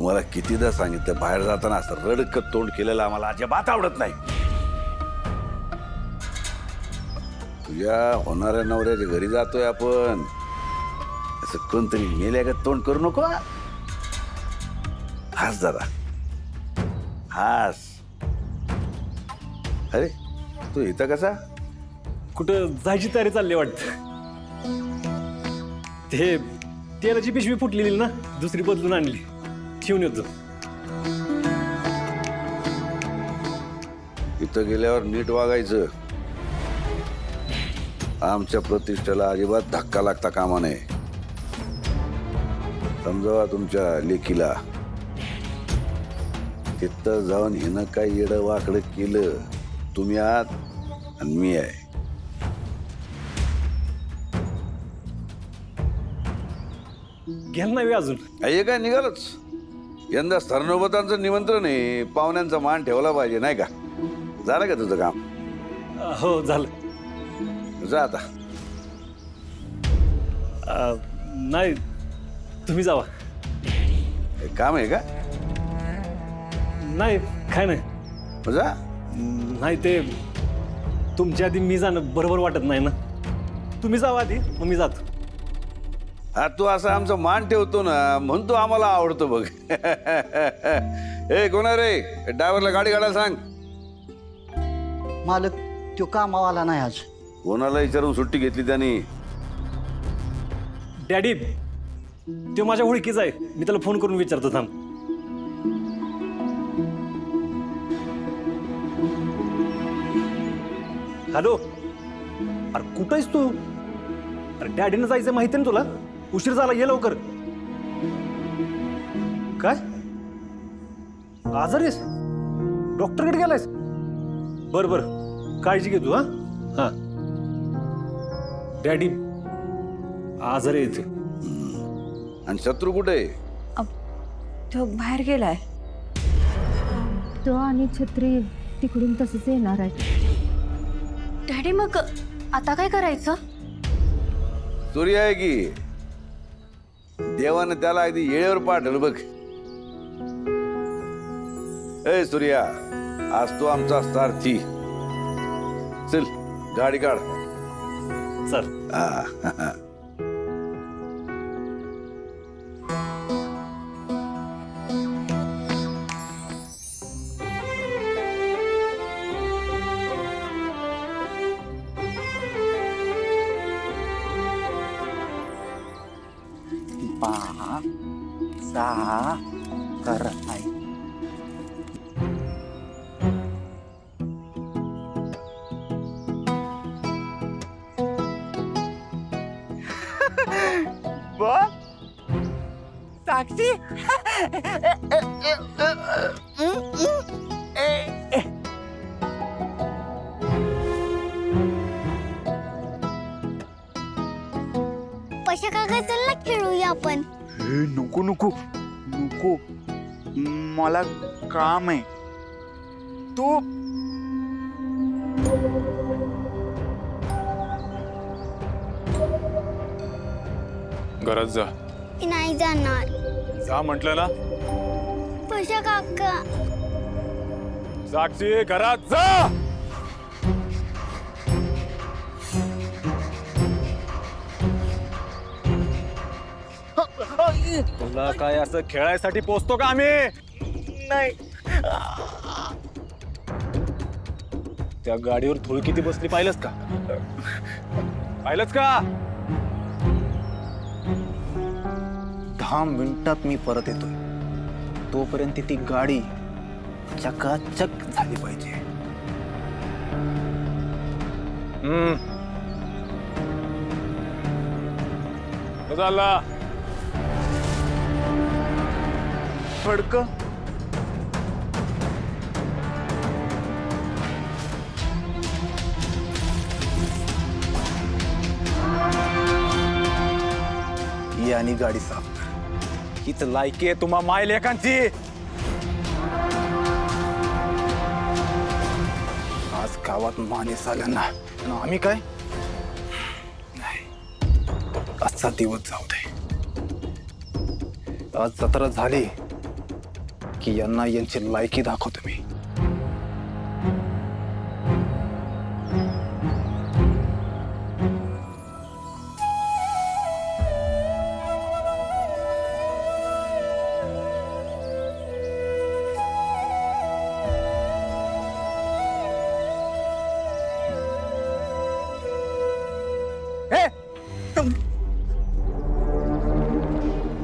तुम्हाला कितीदा सांगितलं बाहेर जाताना असं रडकत तोंड केलेलं आम्हाला अजिबात आवडत नाही. तुझ्या होणाऱ्या नवऱ्याच्या घरी जातोय आपण, असं कोणतरी मेल्यागत तोंड करू नको. हास जरा, हास. अरे तू इथं कसा? कुठं जायची तयारी चालली वाटतं. ते तेलाची पिशवी फुटलेली ना, दुसरी बदलून आणली, ठेवून येतो. इथं गेल्यावर नीट वागायचं. आमच्या प्रतिष्ठेला अजिबात धक्का लागता कामा नये. समजावा तुमच्या लेकीला. तिथं जाऊन हिनं काय येडं वाकडं केलं, तुम्ही आहात आणि मी आहे. घ्याल नाही अजून. हे काय निघालच. यंदा स्तरणोबतांचं निमंत्रण आहे, पाहुण्यांचा मान ठेवला पाहिजे नाही का? झालं का तुझं काम? हो झालं. जा आता. नाही तुम्ही जावा. हे काम आहे का? नाही काय नाही. जा. नाही ते तुमच्या आधी मी जाणं बरोबर वाटत नाही ना. तुम्ही जावा आधी, मग मी जातो. हा तू असं आमचा मान ठेवतो ना, म्हणतो आम्हाला आवडतो बघ. ए कोणा रे, ड्रायव्हरला गाडी काढायला सांग. मालक तो कामावाला नाही आज. कोणाला विचारून सुट्टी घेतली त्याने? डॅडी तो माझ्या ओळखीचा आहे, मी त्याला फोन करून विचारतो. थांब. हॅलो, अरे कुठं आहेस तू? अरे डॅडीनं जायचं माहिती ना तुला, उशीर झाला, ये लवकर. काय आजारी आहेस? डॉक्टरकडे गेलायस? बरं बरं, काळजी घे तू. हा हा. डॅडी आजारी येते. आणि शत्रू कुठे आहे? तो बाहेर गेलाय. तो आणि छत्री तिकडून तसंच येणार आहे. डॅडी मग आता काय करायचं? सूर्य आहे की, देवानं त्याला अगदी येळेवर पाठवलं बघ. ए सूर्या, आज तू आमचा सारथी. चल गाडी काढ. चल. हा. पहा सहा करत नाही. साक्षी पशा काका चल ना खेळूया आपण. नको नको नको, मला काम आहे. तू घरात जा. मी नाही जाणार. जा म्हटलं ना. पशा काका साक्षी घरात जा. तुला काय असं खेळायसाठी पोचतो का आम्ही? नाही. त्या गाडीवर धूळ किती बसली पाहिलंस का? पाहिलंच का? 10 मिनिटात मी परत येतोय. तोपर्यंत ती गाडी चकाचक झाली पाहिजे. झाला फडक ही आणि गाडी साफ. हीच लायकी आहे तुम्हा माय लेकांची. आज गावात मानेस आलं ना, आणि आम्ही काय नाही. आजचा दिवस जाऊ दे. आज जत्रा झाली की यांना यांची लायकी दाखवतो मी.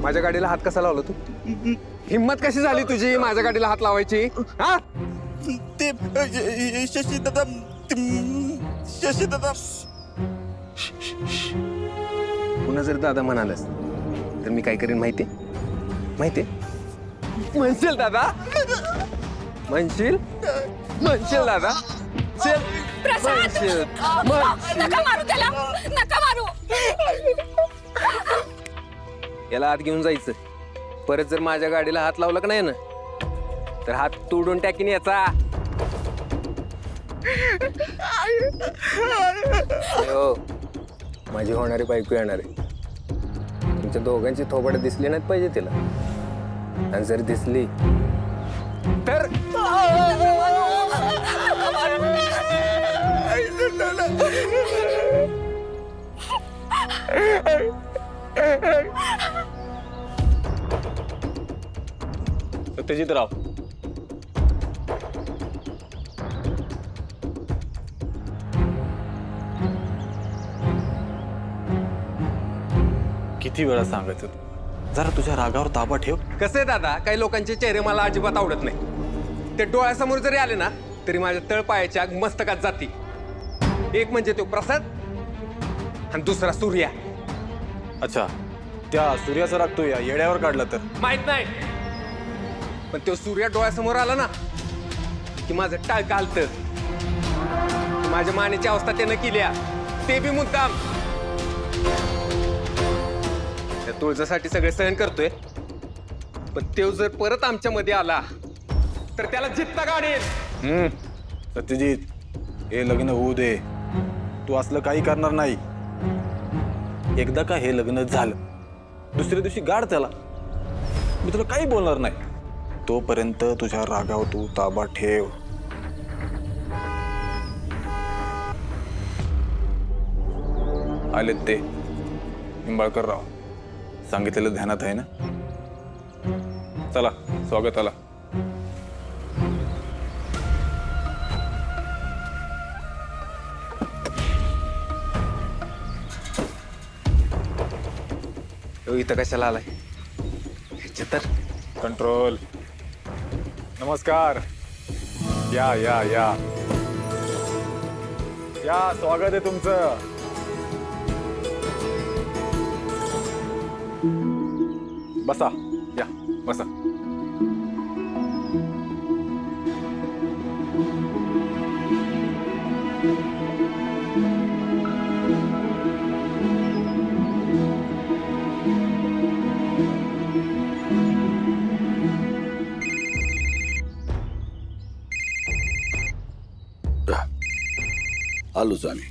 माझ्या गाडीला हात कसा लावला तू? हिम्मत कशी झाली तुझी माझ्या गाडीला हात लावायची? हा? ते शशी दादा पुन्हा जर दादा म्हणालस तर मी काय करीन माहितीये? म्हणशील दादा? म्हणशील दादा? चल. म्हणशील. नका मारू त्याला, नका मारू. याला हात घेऊन जायचं. परत जर माझ्या गाडीला हात लावला का नाही ना तर हात तोडून टाकीन याचा. हो, माझी होणारी बायको येणार आहे. तुमच्या दोघांची थोबाड दिसली नाहीत पाहिजे तिला. आणि जर दिसली तर सत्यजितराव, किती वेळा सांगायचं तू, जरा तुझ्या रागावर ताबा ठेव. कसे दादा, काही लोकांचे चेहरे मला अजिबात आवडत नाही. ते डोळ्यासमोर जरी आले ना तरी माझ्या तळपायाच्या आग मस्तकात जाती. एक म्हणजे तो प्रसाद आणि दुसरा सूर्या. अच्छा, त्या सूर्याचा राग तू या येड्यावर काढला तर? माहित नाही, पण तो सूर्या डोळ्यासमोर आला ना की माझं टाळ घालत. माझ्या मानेची अवस्था त्यानं केल्या, ते बी मुद्दाम. त्या तुळजासाठी सगळे सहन करतोय, पण तो जर परत आमच्या मध्ये आला तर त्याला जित्ता गाडीन. सत्यजित, हे लग्न होऊ दे. तू असलं काही करणार नाही. एकदा का हे लग्न झालं, दुसऱ्या दिवशी गाड त्याला. मी तुला काही बोलणार नाही. तोपर्यंत तुझ्या रागावर तू ताबा ठेव. आलेत ते निंबाळकर राव. सांगितलेलं ध्यानात आहे ना? चला, स्वागताला. इथं कशाला आलाय? तर कंट्रोल. नमस्कार. या या या या, स्वागत आहे तुमचं. बसा, या बसा. आलोच आम्ही.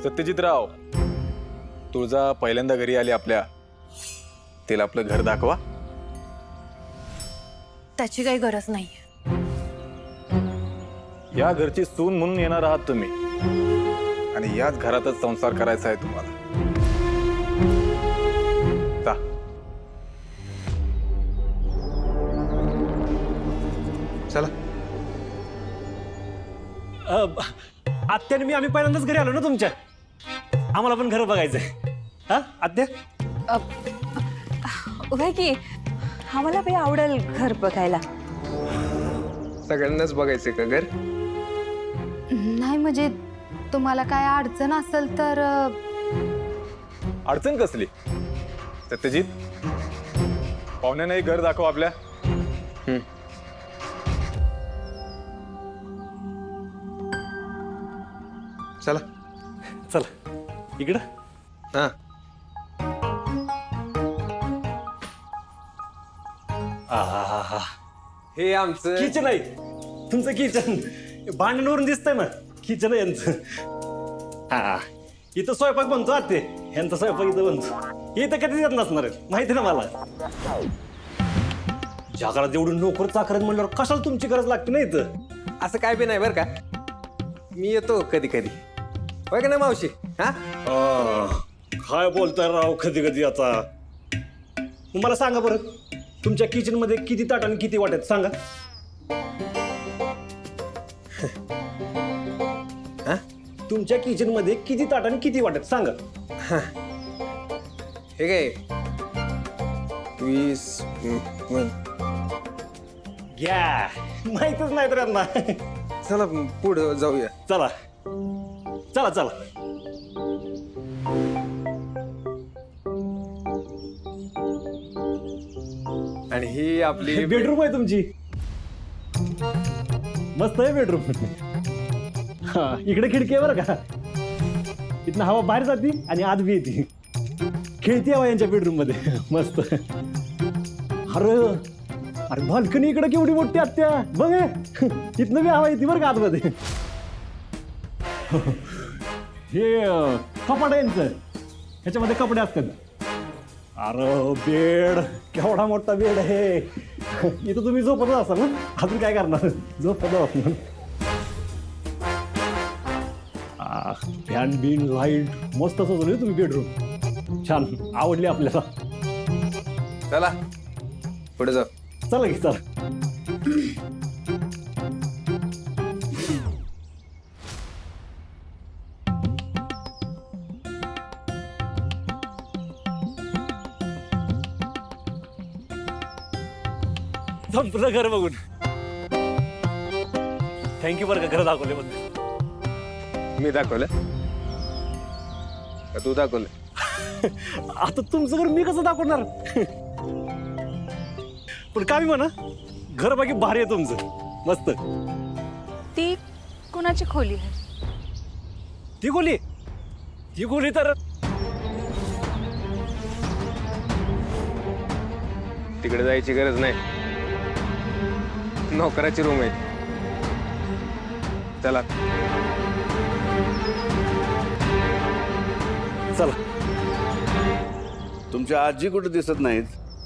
सत्यजितराव, तुळजा पहिल्यांदा घरी आली आपल्या. तिला आपलं घर दाखवा. त्याची काही गरज नाही. या घरची सून म्हणून येणार आहात तुम्ही, आणि याच घरातच संसार करायचा आहे तुम्हाला. जा. चला. आत्याने मी आम्ही पहिल्यांदाच घरी आलो ना तुमच्या. आम्हाला पण घर बघायचंय. हा आत्या? होय की, आम्हाला बी आवडेल घर बघायला. सगळ्यांनाच बघायचंय का घर? नाही म्हणजे तुम्हाला काय अडचण असेल तर अडचण कसली? सत्यजित, पाहुण्यांनाही घर दाखव आपल्या. चला. चला इकडं. हा. हे आमचं किचन आहे तुमचं. किचन भांडणवरून दिसतंय ना. किचन आहे यांचं. हा, इथं स्वयंपाक बनतो आते. ह्यांचा स्वयंपाक इथं बनतो हे तर कधीच येत नसणार आहे, माहिती ना मला. जगाला जेवढी नोकर चाकरत म्हणल्यावर कशाला तुमची गरज लागते ना इथं. असं काय बी नाही बरं का, मी येतो कधी कधी, होय का नाही मावशी? हा काय बोलताय राव कधी कधी आता. मला सांगा बरं, तुमच्या किचन मध्ये किती ताट आणि किती वाट्यात सांगा. तुमच्या किचन मध्ये किती ताट आणि किती वाट्यात सांगा. हे काय 20 घ्या, माहितच नाही तर यांना. चला पुढे जाऊया. चला चला चला. आणि ही आपली बेडरूम आहे तुमची, मस्त आहे बेडरूम. हा, इकडे खिडकी आहे बरं का, इथनं हवा बाहेर जाते आणि आत बी येते. खेळती हवा यांच्या बेडरूम मध्ये मस्त. अरे अरे बाल्कनी इकडे केवढी मोठी आत्या बघ, इथनं बी हवा येते बरं का आतमध्ये. हे कपाट आहे यांचं, ह्याच्यामध्ये कपडे असतात. अरे बेड केवढा मोठा बेड आहे. इथं तुम्ही झोपत असाल ना, अजून काय करणार, झोपत. फॅन बिन लाईट मस्त सजवली तुम्ही बेडरूम, छान आवडली आपल्याला. चला पुढे जाऊ. चला की चला. संपलं घर बघून. थँक्यू बरं का घर दाखवले बद्दल. मी दाखवलं का तू दाखवलं? आता तुमचं घर मी कसं दाखवणार. पण काय म्हणा, घर बाकी भारी आहे तुमचं, मस्त. ती कुणाची खोली आहे? ती खोली तर तिकडे जायची गरज नाही, नोकराची रूम आहे. चला चला. तुमच्या आजी कुठे दिसत नाहीत?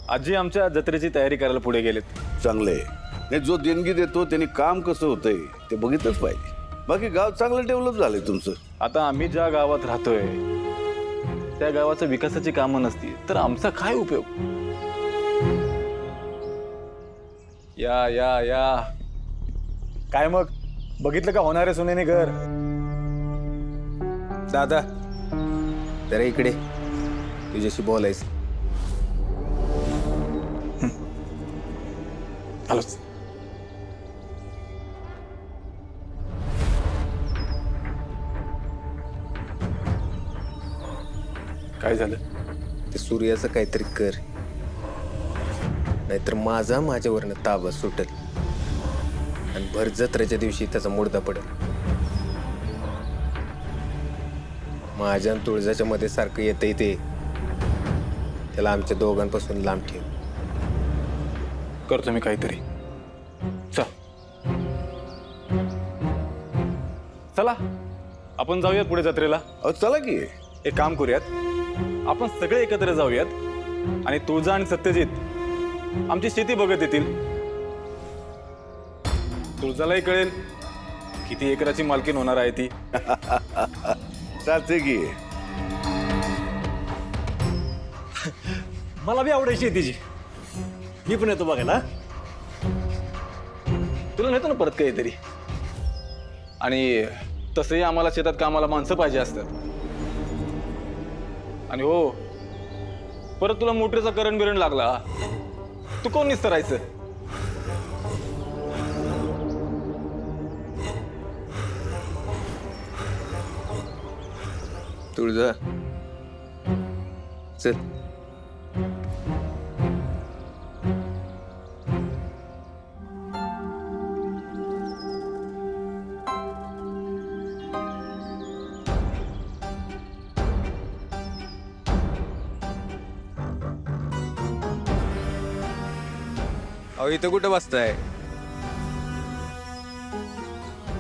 आजी आमच्या जत्रेची तयारी करायला पुढे गेलेत. चांगले नाही, जो देणगी देतो त्यांनी काम कसं होतंय ते बघितलंच पाहिजे. बाकी गाव चांगलं डेव्हलप झालंय तुमचं. आता आम्ही ज्या गावात राहतोय त्या गावाच्या विकासाची कामं नसती तर आमचा काय उपयोग. या या या काय मग बघितलं का होणारे सुनेने घर. दादा जरा इकडे, तुझ्याशी बोलायचं. आलोच. काय झालं? ते सूर्याचं काहीतरी कर, नाहीतर माझ्यावरनं ताबा सुटल आणि भर जत्रेच्या दिवशी त्याचा मुर्दा पडेल. माझ्या आणि तुळजाच्या मध्ये सारखं येतंय ते, त्याला आमच्या दोघांपासून लांब ठेव. करतो मी काहीतरी. चला आपण जाऊयात पुढे जत्रेला. अहो चला की. एक काम करूयात, आपण सगळे एकत्र जाऊयात आणि तुळजा आणि सत्यजित आमची शेती बघत येतील. तुळजालाही कळेल किती एकराची मालकीण होणार आहे ती. चालते की. मला बी आवडायची शेतीची, मी पण येतो बघायला. तुला नेतो ना परत काहीतरी. आणि तसंही आम्हाला शेतात कामाला माणसं पाहिजे असतात. आणि हो, परत तुला मोटरीचा करंट बिरण लागला तू कोण निस्तरायचं. तुळजा चल. अहो इथं कुठं बसताय?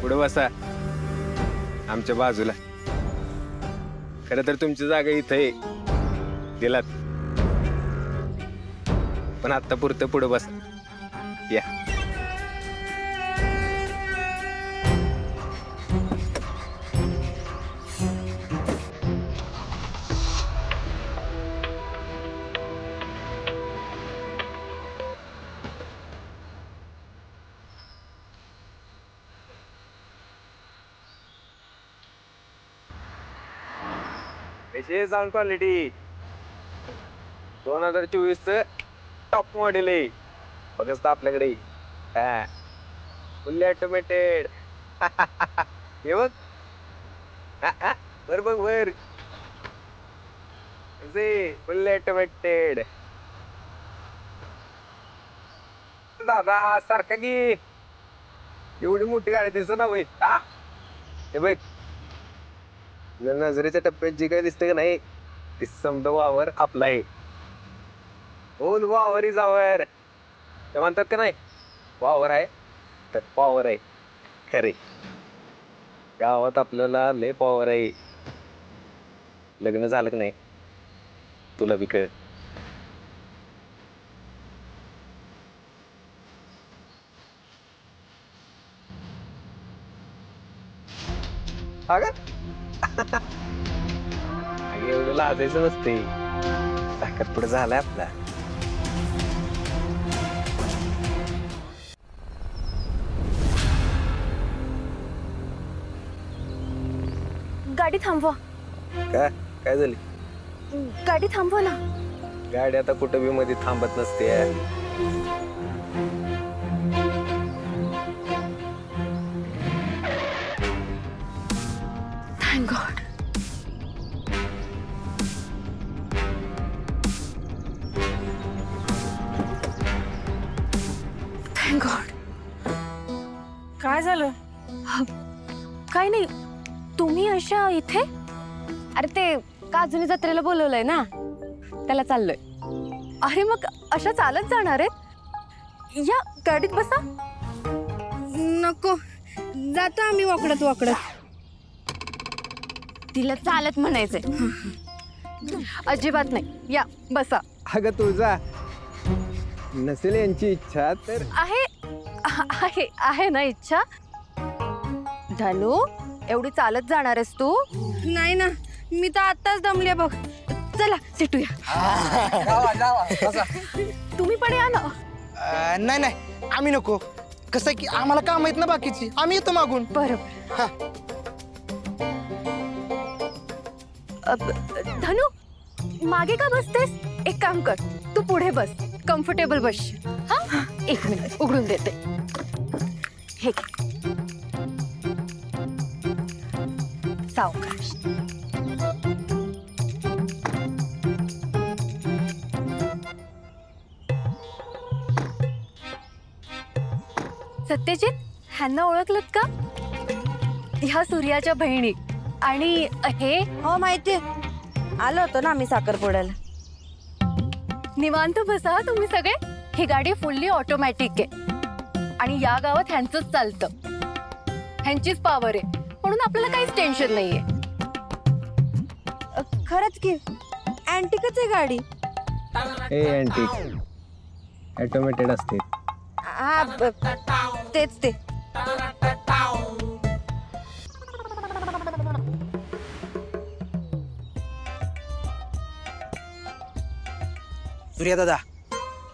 पुढे बसा आमच्या बाजूला. खरं तर तुमची जागा इथं आहे, दिलात. पण आता पुरतं पुढं बस. या. कशी साऊंड क्वालिटी 2024 टॉप मॉडेल आहे. फक्त आपल्याकडे फुल्ली ऑटोमेटेड. हे बघ बर बघ बर फुल्ली ऑटोमेटेड. दादा सारखा की एवढी मोठी गाडी दिसत ना भाई. हे बघ जर नजरेच्या टप्प्यात जी काही दिसते का नाही ती समजा वावर आपला आहे. ओन वावर इज आवर. ते म्हणतात का नाही वावर आहे तर पॉवर आहे. खरे गावात आपल्याला लय पॉवर आहे. लग्न झालं की नाही तुला बी कळ. एवढं लाजायचं नसते. साखरपुडा झालाय आपला. गाडी थांबवा. काय झाली? गाडी थांबवा ना. गाडी आता कुठं बी मध्ये थांबत नसते. Thank God. Thank God. काय झालं? काय नाही. तुम्ही अशा इथे? अरे ते काजूनी जत्रेला बोलवलंय ना, त्याला चाललोय. अरे मग अशा चालत जाणार आहेत? या गाडीत बसा. नको, जातो आम्ही वाकडत वाकडत. तिला चालत म्हणायचंय. अजिबात नाही. या बसा. अगं तुझा नसेल यांची इच्छा तर आहे आहे आहे ना इच्छा. धनु एवढी चालत जाणार आहेस तू? नाही ना, मी तर आताच दमले बघ. चला सिटूया. तुम्ही पण या ना. नाही नाही आम्ही नको. कसं की आम्हाला काम आहेत ना बाकीची. आम्ही येतो मागून. बरोबर. धनु मागे का बसतेस? एक काम कर, तू पुढे बस. कम्फर्टेबल बस. हा, एक मिनिट उघडून देते. हे घे. सावकाश. सत्यजित, ह्यांना ओळखलत का? ह्या सूर्याच्या बहिणी. आणि हे हो माहितीये, आलो होतो ना आम्ही साखरपुड्याला. निवांत बसा तुम्ही सगळे. ही गाडी फुल्ली ऑटोमॅटिक आहे आणि या गावात ह्यांचंच चालतं. ह्यांचीच पॉवर आहे म्हणून आपल्याला काहीच टेन्शन नाहीये. खरंच की अँटिकच आहे गाडी. अँटिक ऑटोमेटेड असते. हा तेच ते. सूर्या दादा,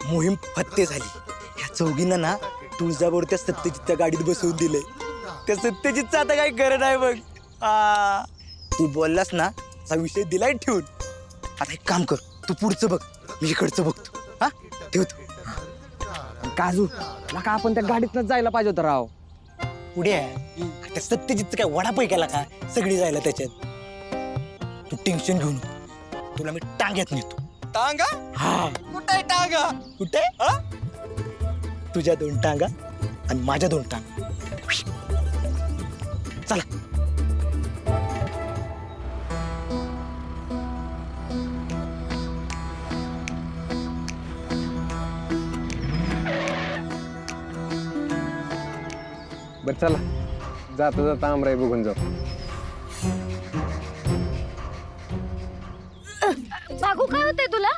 मोहीम फत्ते झाली. ह्या चौघींना ना तुळजाभोवर त्या सत्यजितच्या गाडीत बसवून दिलंय. त्या सत्यजितचं आता काही खरं नाही बघ. तू बोललास ना असा विषय दिलाय ठेवून. आता एक काम कर, तू पुढचं बघ, मी इकडचं बघतो. हा ठेवतो. काजू नका, आपण त्या गाडीतनच जायला पाहिजे होतं राव. पुढे आहे त्या सत्यजितचं काय वडापाय केला का? सगळी जायला त्याच्यात. तू टेन्शन घेऊ नको, तुला मी टांग्यात नेतो. टांगा? हा. कुठे टांगा? कुठे? तुझ्या 2 टांगा आणि माझ्या 2 टांगा. चला. बर चला, जाता जाता आमराई बघून जाऊ. भागू काय होतंय तुला?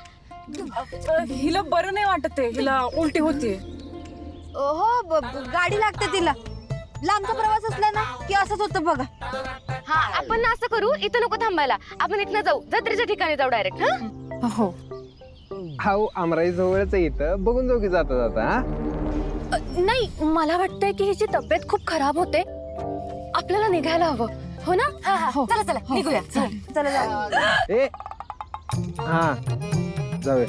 हिला बरं नाही वाटत आहे, हिला उलटी होते. हो गाडी लागते तिला. लांबचा प्रवास असला ना की असंच होतं बघा. हा, आपण ना असं करू, इथं नको थांबायला, आपण इथनं जाऊ, जत्रेच्या ठिकाणी जाऊ डायरेक्ट. हा हो. हाऊ आमराई जवळच आहे इथं, बघून जाऊ की जाता जाता. हा नाही, मला वाटतंय की हिची तब्येत खूप खराब होते, आपल्याला निघायला हवं. हो ना? चला चला निघूया. चला जाऊ. ए हा जाऊया.